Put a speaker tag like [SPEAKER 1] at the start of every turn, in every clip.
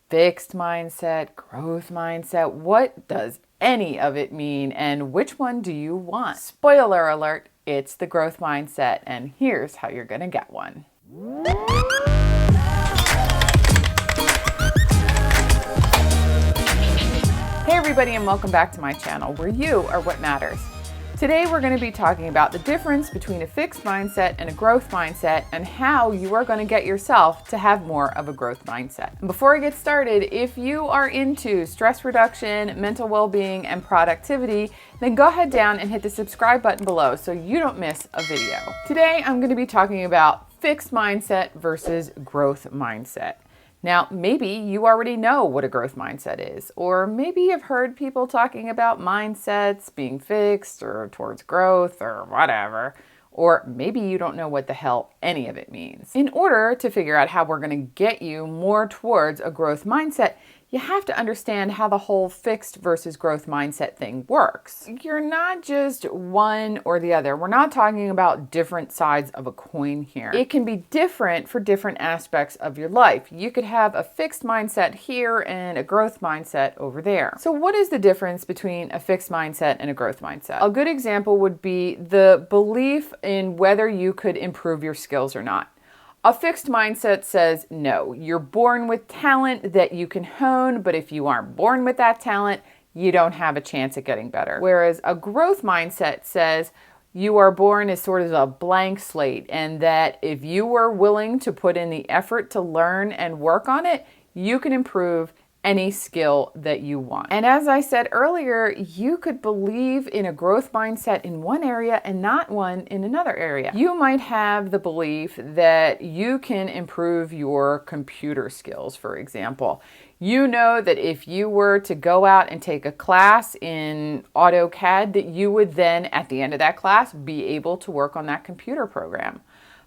[SPEAKER 1] Fixed mindset, growth mindset, what does any of it mean, and which one do you want? Spoiler alert, it's the growth mindset, and here's how you're gonna get one. Hey everybody, and welcome back to my channel where you are what matters. Today we're going to be talking about the difference between a fixed mindset and a growth mindset and how you are going to get yourself to have more of a growth mindset. And before I get started, if you are into stress reduction, mental well-being, and productivity, then go ahead down and hit the subscribe button below so you don't miss a video. Today I'm going to be talking about fixed mindset versus growth mindset. Now, maybe you already know what a growth mindset is, or maybe you've heard people talking about mindsets being fixed or towards growth or whatever, or maybe you don't know what the hell any of it means. In order to figure out how we're going to get you more towards a growth mindset, you have to understand how the whole fixed versus growth mindset thing works. You're not just one or the other. We're not talking about different sides of a coin here. It can be different for different aspects of your life. You could have a fixed mindset here and a growth mindset over there. So what is the difference between a fixed mindset and a growth mindset? A good example would be the belief in whether you could improve your skills or not. A fixed mindset says, no, you're born with talent that you can hone, but if you aren't born with that talent, you don't have a chance at getting better. Whereas a growth mindset says, you are born as sort of a blank slate, and that if you were willing to put in the effort to learn and work on it, you can improve any skill that you want. And as I said earlier, you could believe in a growth mindset in one area and not one in another area. You might have the belief that you can improve your computer skills, for example. You know that if you were to go out and take a class in AutoCAD, that you would then, at the end of that class, be able to work on that computer program.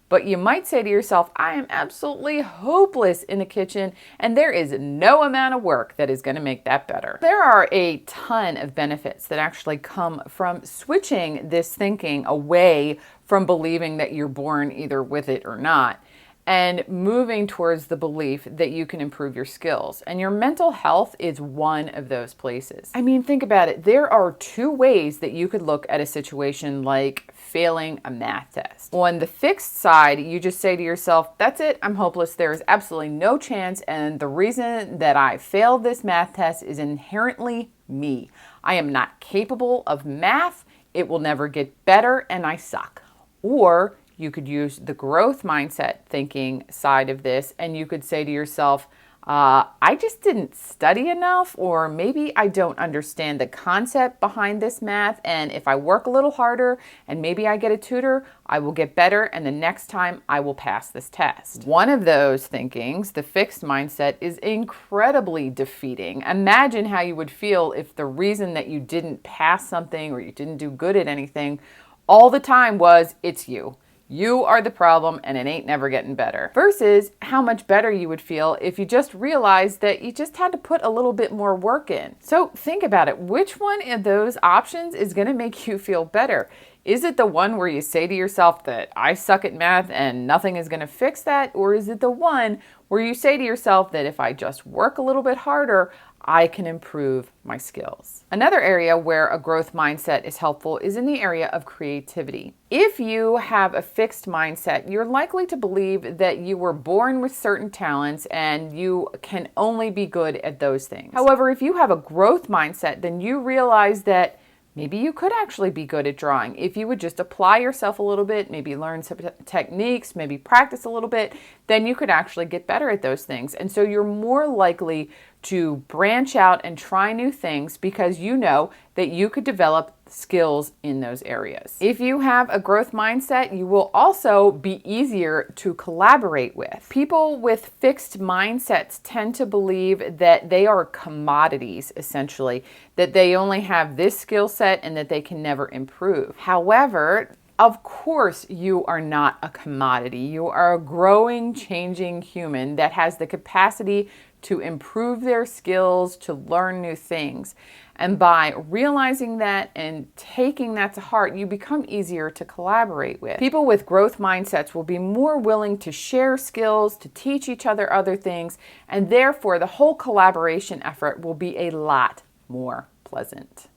[SPEAKER 1] But you might say to yourself, I am absolutely hopeless in the kitchen, and there is no amount of work that is going to make that better. There are a ton of benefits that actually come from switching this thinking away from believing that you're born either with it or not, and moving towards the belief that you can improve your skills. And your mental health is one of those places. I mean, think about it. There are two ways that you could look at a situation like failing a math test. On the fixed side, you just say to yourself, that's it, I'm hopeless. There is absolutely no chance. And the reason that I failed this math test is inherently me. I am not capable of math. It will never get better and I suck. Or you could use the growth mindset thinking side of this, and you could say to yourself, I just didn't study enough, or maybe I don't understand the concept behind this math, and if I work a little harder and maybe I get a tutor, I will get better, and the next time I will pass this test. One of those thinkings, the fixed mindset, is incredibly defeating. Imagine how you would feel if the reason that you didn't pass something or you didn't do good at anything all the time was, it's you. You are the problem and it ain't never getting better. Versus how much better you would feel if you just realized that you just had to put a little bit more work in. So think about it. Which one of those options is going to make you feel better? Is it the one where you say to yourself that I suck at math and nothing is going to fix that? Or is it the one where you say to yourself that if I just work a little bit harder, I can improve my skills? Another area where a growth mindset is helpful is in the area of creativity. If you have a fixed mindset, you're likely to believe that you were born with certain talents and you can only be good at those things. However, if you have a growth mindset, then you realize that maybe you could actually be good at drawing. If you would just apply yourself a little bit, maybe learn some techniques, maybe practice a little bit, then you could actually get better at those things. And so you're more likely to branch out and try new things because you know that you could develop skills in those areas. If you have a growth mindset, you will also be easier to collaborate with. People with fixed mindsets tend to believe that they are commodities, essentially, that they only have this skill set and that they can never improve. However, of course, you are not a commodity. You are a growing, changing human that has the capacity to improve their skills, to learn new things. And by realizing that and taking that to heart, you become easier to collaborate with. People with growth mindsets will be more willing to share skills, to teach each other other things, and therefore the whole collaboration effort will be a lot more pleasant.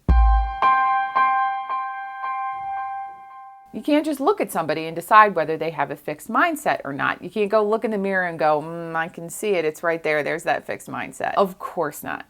[SPEAKER 1] You can't just look at somebody and decide whether they have a fixed mindset or not. You can't go look in the mirror and go, I can see it. It's right there. There's that fixed mindset. Of course not.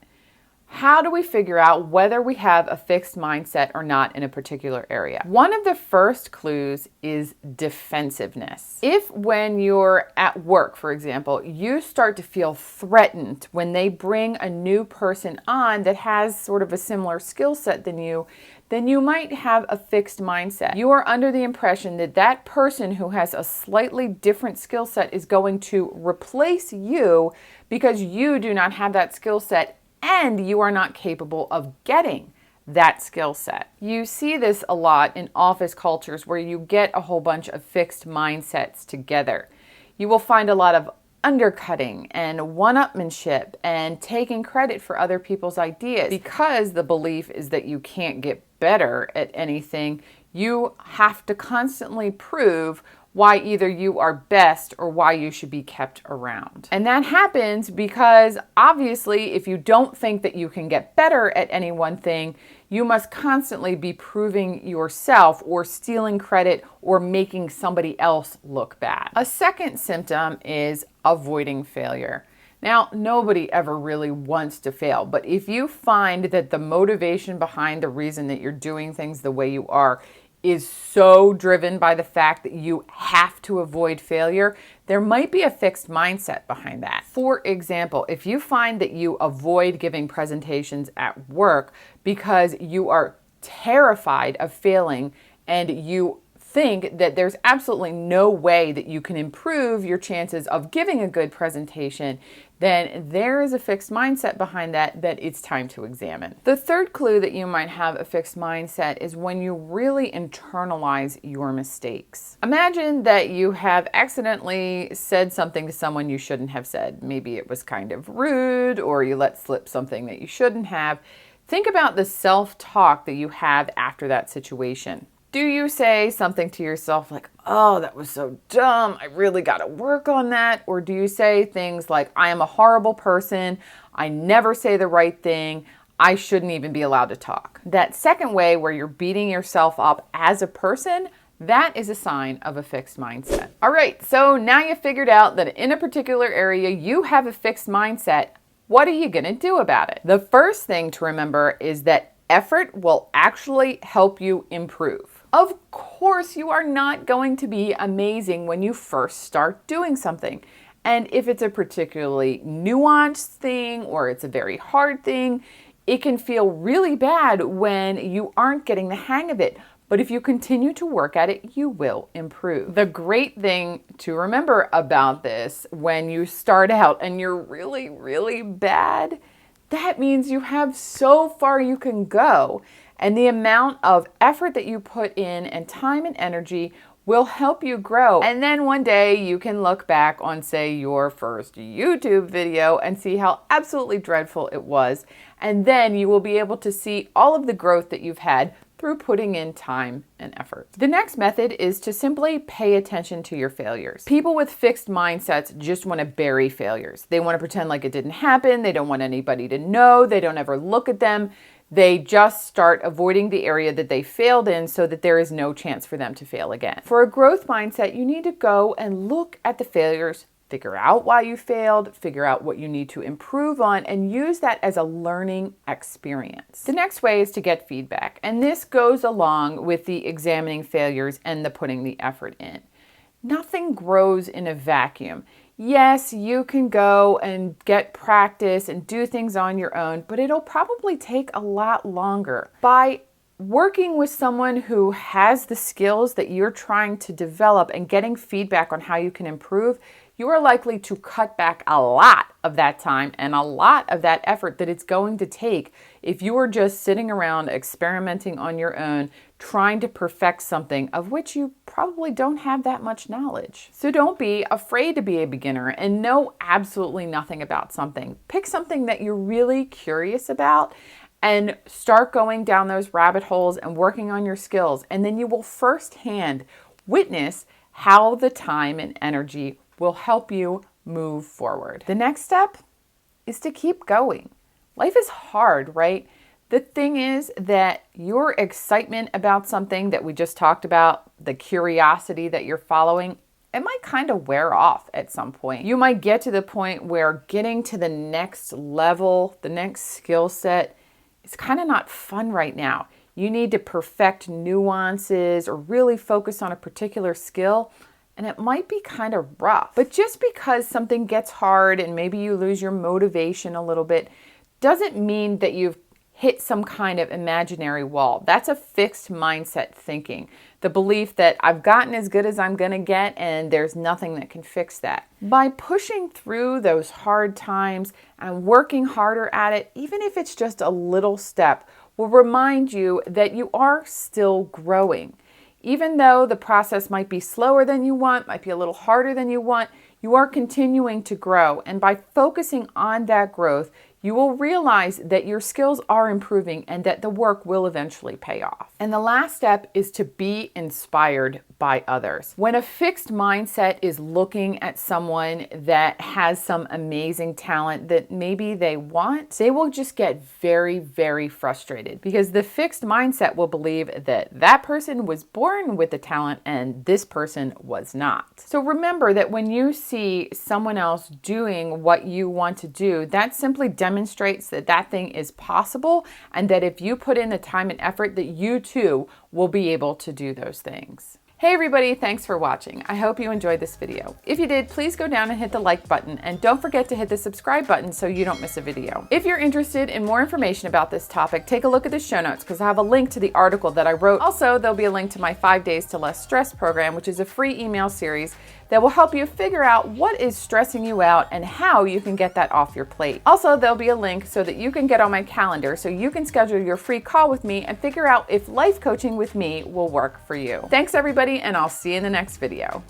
[SPEAKER 1] How do we figure out whether we have a fixed mindset or not in a particular area? One of the first clues is defensiveness. If when you're at work, for example, you start to feel threatened when they bring a new person on that has sort of a similar skill set than you, then you might have a fixed mindset. You are under the impression that that person who has a slightly different skill set is going to replace you because you do not have that skill set and you are not capable of getting that skill set. You see this a lot in office cultures where you get a whole bunch of fixed mindsets together. You will find a lot of undercutting and one-upmanship and taking credit for other people's ideas. Because the belief is that you can't get better at anything, you have to constantly prove why either you are best or why you should be kept around. And that happens because obviously if you don't think that you can get better at any one thing, you must constantly be proving yourself or stealing credit or making somebody else look bad. A second symptom is avoiding failure. Now, nobody ever really wants to fail, but if you find that the motivation behind the reason that you're doing things the way you are is so driven by the fact that you have to avoid failure, there might be a fixed mindset behind that. For example, if you find that you avoid giving presentations at work because you are terrified of failing and you think that there's absolutely no way that you can improve your chances of giving a good presentation, then there is a fixed mindset behind that it's time to examine. The third clue that you might have a fixed mindset is when you really internalize your mistakes. Imagine that you have accidentally said something to someone you shouldn't have said. Maybe it was kind of rude or you let slip something that you shouldn't have. Think about the self-talk that you have after that situation. Do you say something to yourself like, oh, that was so dumb, I really got to work on that? Or do you say things like, I am a horrible person, I never say the right thing, I shouldn't even be allowed to talk? That second way where you're beating yourself up as a person, that is a sign of a fixed mindset. All right, so now you figured out that in a particular area you have a fixed mindset. What are you going to do about it? The first thing to remember is that effort will actually help you improve. Of course, you are not going to be amazing when you first start doing something. And if it's a particularly nuanced thing or it's a very hard thing, it can feel really bad when you aren't getting the hang of it. But if you continue to work at it, you will improve. The great thing to remember about this, when you start out and you're really, really bad, that means you have so far you can go. And the amount of effort that you put in and time and energy will help you grow. And then one day you can look back on, say, your first YouTube video and see how absolutely dreadful it was. And then you will be able to see all of the growth that you've had through putting in time and effort. The next method is to simply pay attention to your failures. People with fixed mindsets just want to bury failures. They want to pretend like it didn't happen. They don't want anybody to know. They don't ever look at them. They just start avoiding the area that they failed in so that there is no chance for them to fail again. For a growth mindset, you need to go and look at the failures, figure out why you failed, figure out what you need to improve on, and use that as a learning experience. The next way is to get feedback, and this goes along with the examining failures and the putting the effort in. Nothing grows in a vacuum. Yes, you can go and get practice and do things on your own, but it'll probably take a lot longer. By working with someone who has the skills that you're trying to develop and getting feedback on how you can improve, you are likely to cut back a lot of that time and a lot of that effort that it's going to take if you are just sitting around experimenting on your own, trying to perfect something of which you probably don't have that much knowledge. So don't be afraid to be a beginner and know absolutely nothing about something. Pick something that you're really curious about and start going down those rabbit holes and working on your skills. And then you will firsthand witness how the time and energy will help you move forward. The next step is to keep going. Life is hard, right? The thing is that your excitement about something that we just talked about, the curiosity that you're following, it might kind of wear off at some point. You might get to the point where getting to the next level, the next skill set, is kind of not fun right now. You need to perfect nuances or really focus on a particular skill, and it might be kind of rough. But just because something gets hard and maybe you lose your motivation a little bit, doesn't mean that you've hit some kind of imaginary wall. That's a fixed mindset thinking. The belief that I've gotten as good as I'm gonna get and there's nothing that can fix that. By pushing through those hard times and working harder at it, even if it's just a little step, will remind you that you are still growing. Even though the process might be slower than you want, might be a little harder than you want, you are continuing to grow. And by focusing on that growth, you will realize that your skills are improving and that the work will eventually pay off. And the last step is to be inspired by others. When a fixed mindset is looking at someone that has some amazing talent that maybe they want, they will just get very, very frustrated because the fixed mindset will believe that that person was born with the talent and this person was not. So remember that when you see someone else doing what you want to do, that simply demonstrates that that thing is possible and that if you put in the time and effort that you too will be able to do those things. Hey everybody, thanks for watching. I hope you enjoyed this video. If you did, please go down and hit the like button and don't forget to hit the subscribe button so you don't miss a video. If you're interested in more information about this topic, take a look at the show notes because I have a link to the article that I wrote. Also, there'll be a link to my 5 Days to Less Stress program, which is a free email series that will help you figure out what is stressing you out and how you can get that off your plate. Also, there'll be a link so that you can get on my calendar so you can schedule your free call with me and figure out if life coaching with me will work for you. Thanks everybody, and I'll see you in the next video.